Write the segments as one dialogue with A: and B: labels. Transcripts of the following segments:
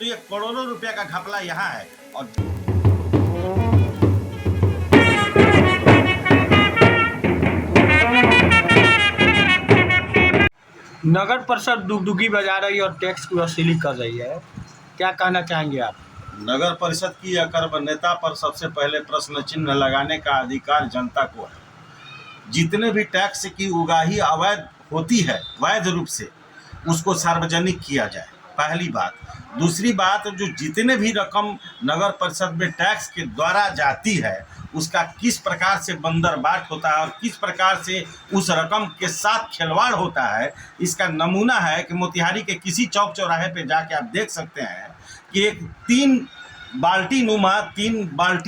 A: तो ये करोड़ों रुपया का घपला यहाँ है। और
B: नगर परिषद दुगदुगी बजा रही है और टैक्स की वसूली कर रही है, क्या कहना चाहेंगे आप?
A: नगर परिषद की अकर्मण्यता पर सबसे पहले प्रश्न चिन्ह लगाने का अधिकार जनता को है। जितने भी टैक्स की उगाही अवैध होती है, वैध रूप से उसको सार्वजनिक किया जाए, पहली बात। दूसरी बात, जो जितने भी रकम नगर परिषद में टैक्स के द्वारा जाती है उसका किस प्रकार से बंदरबाट होता है और किस प्रकार से उस रकम के साथ खिलवाड़ होता है, इसका नमूना है कि मोतिहारी के किसी चौक चौराहे पे जाके आप देख सकते हैं कि एक तीन बाल्टी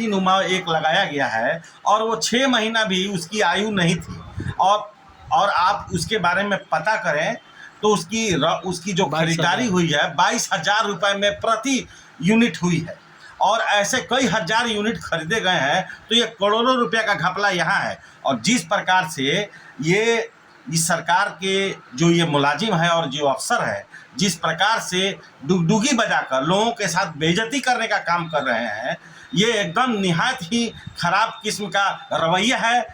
A: नुमा एक लगाया गया है और वो 6 महीना भी उसकी आयु नहीं थी। और आप उसके बारे में पता करें तो उसकी जो खरीदारी हुई है 22,000 रुपये में प्रति यूनिट हुई है और ऐसे कई हजार यूनिट खरीदे गए हैं। तो ये करोड़ों रुपया का घपला यहाँ है। और जिस प्रकार से ये इस सरकार के जो ये मुलाजिम है और जो अफसर है, जिस प्रकार से डुगडुगी बजाकर लोगों के साथ बेइज्जती करने का काम कर रहे हैं, ये एकदम निहायत ही खराब किस्म का रवैया है,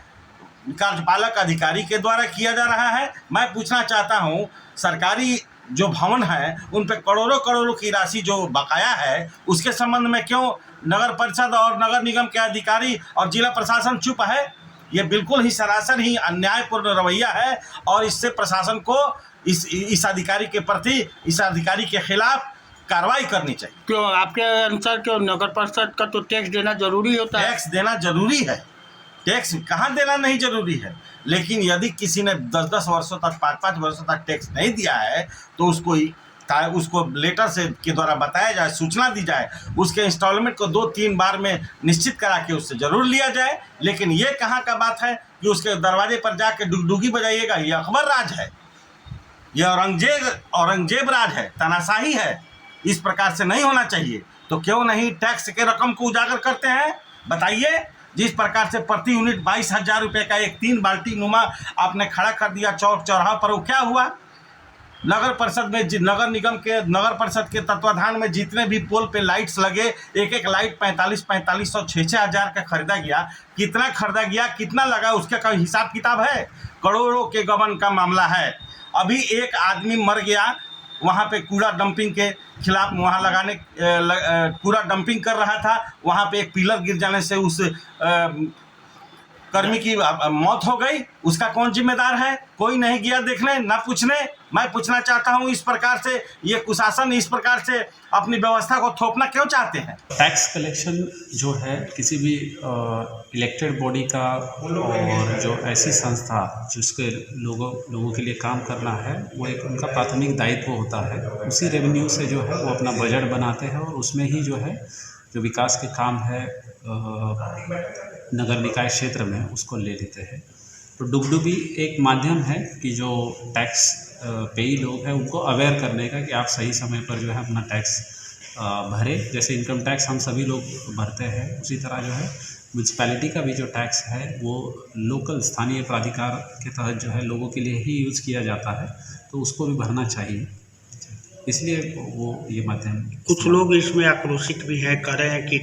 A: कार्यपालक अधिकारी के द्वारा किया जा रहा है। मैं पूछना चाहता हूँ, सरकारी जो भवन है उन पे करोड़ों की राशि जो बकाया है, उसके संबंध में क्यों नगर परिषद और नगर निगम के अधिकारी और जिला प्रशासन चुप है? ये बिल्कुल ही सरासर ही अन्यायपूर्ण रवैया है और इससे प्रशासन को इस अधिकारी के प्रति, इस अधिकारी के खिलाफ कार्रवाई करनी चाहिए।
B: क्यों आपके अनुसार क्यों नगर परिषद का तो टैक्स देना जरूरी होता है?
A: टैक्स देना जरूरी है, टैक्स कहाँ देना नहीं जरूरी है, लेकिन यदि किसी ने 10-10 वर्षों तक, 5-5 वर्षों तक टैक्स नहीं दिया है तो उसको लेटर से के द्वारा बताया जाए, सूचना दी जाए, उसके इंस्टॉलमेंट को 2-3 बार में निश्चित करा के उससे ज़रूर लिया जाए। लेकिन ये कहाँ का बात है कि उसके दरवाजे पर जाके डुगडुगी बजाइएगा? ये अकबर राज है, ये औरंगजेब राज है, तानाशाही है। इस प्रकार से नहीं होना चाहिए। तो क्यों नहीं टैक्स के रकम को उजागर करते हैं? बताइए। जिस प्रकार से प्रति यूनिट 22,000 रुपये का एक 3 बाल्टी नुमा आपने खड़ा कर दिया चौक चौराहा पर, वो क्या हुआ? नगर परिषद में, नगर परिषद के तत्वाधान में जितने भी पोल पे लाइट्स लगे, एक लाइट 4500 6-6 हज़ार का खरीदा गया। कितना खरीदा गया, कितना लगा, उसका कोई हिसाब किताब है? करोड़ों के गबन का मामला है। अभी एक आदमी मर गया, वहाँ पे कूड़ा डंपिंग के खिलाफ वहाँ कूड़ा डंपिंग कर रहा था, वहाँ पे एक पिलर गिर जाने से उस कर्मी की मौत हो गई। उसका कौन जिम्मेदार है? कोई नहीं गया देखने, ना पूछने। मैं पूछना चाहता हूँ, इस प्रकार से ये कुशासन इस प्रकार से अपनी व्यवस्था को थोपना क्यों चाहते हैं?
C: टैक्स कलेक्शन जो है किसी भी इलेक्टेड बॉडी का और जो ऐसी संस्था जिसके लोगों के लिए काम करना है, वो एक उनका प्राथमिक दायित्व होता है। उसी रेवेन्यू से जो है वो अपना बजट बनाते हैं और उसमें ही जो है जो विकास के काम है नगर निकाय क्षेत्र में उसको ले लेते हैं। तो डुगडुगी एक माध्यम है कि जो टैक्स पेई लोग हैं उनको अवेयर करने का कि आप सही समय पर जो है अपना टैक्स भरें। जैसे इनकम टैक्स हम सभी लोग भरते हैं, उसी तरह जो है म्यूनसिपैलिटी का भी जो टैक्स है वो लोकल स्थानीय प्राधिकार के तहत जो है लोगों के लिए ही यूज़ किया जाता है, तो उसको भी भरना चाहिए। इसलिए वो ये माध्यम।
D: कुछ लोग इसमें आक्रोशित भी हैं, कह रहे हैं कि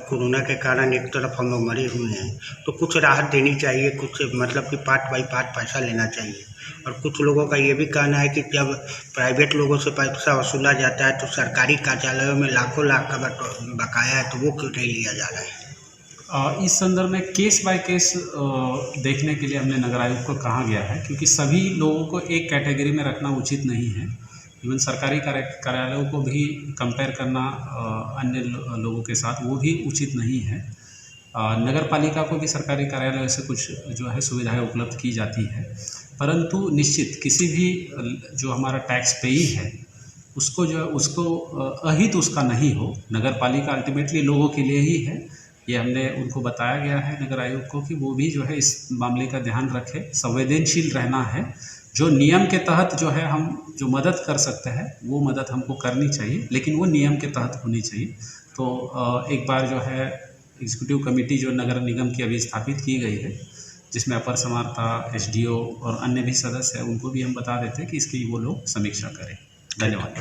D: कोरोना के कारण एक तरफ हम लोग मरे हुए हैं, तो कुछ राहत देनी चाहिए, कुछ मतलब कि पार्ट बाई पार्ट पैसा लेना चाहिए। और कुछ लोगों का ये भी कहना है कि जब प्राइवेट लोगों से पैसा वसूला जाता है तो सरकारी कार्यालयों में लाखों लाख का बकाया है, तो वो क्यों नहीं लिया जा रहा है?
C: इस संदर्भ में केस बाय केस देखने के लिए हमने नगर आयुक्त को कहा गया है, क्योंकि सभी लोगों को एक कैटेगरी में रखना उचित नहीं है। इवन सरकारी कार्यालयों को भी कंपेयर करना अन्य लोगों के साथ वो भी उचित नहीं है। नगर पालिका को भी सरकारी कार्यालयों से कुछ जो है सुविधाएं उपलब्ध की जाती है, परंतु निश्चित किसी भी जो हमारा टैक्स पेई है उसको जो है उसको अहित उसका नहीं हो। नगर पालिका अल्टीमेटली लोगों के लिए ही है, ये हमने उनको बताया गया है नगर आयोग को कि वो भी जो है इस मामले का ध्यान रखे, संवेदनशील रहना है। जो नियम के तहत जो है हम जो मदद कर सकते हैं वो मदद हमको करनी चाहिए, लेकिन वो नियम के तहत होनी चाहिए। तो एक बार जो है एग्जीक्यूटिव कमेटी जो नगर निगम की अभी स्थापित की गई है, जिसमें अपर समाहर्ता, एसडीओ और अन्य भी सदस्य हैं, उनको भी हम बता देते हैं कि इसकी वो लोग समीक्षा करें। धन्यवाद।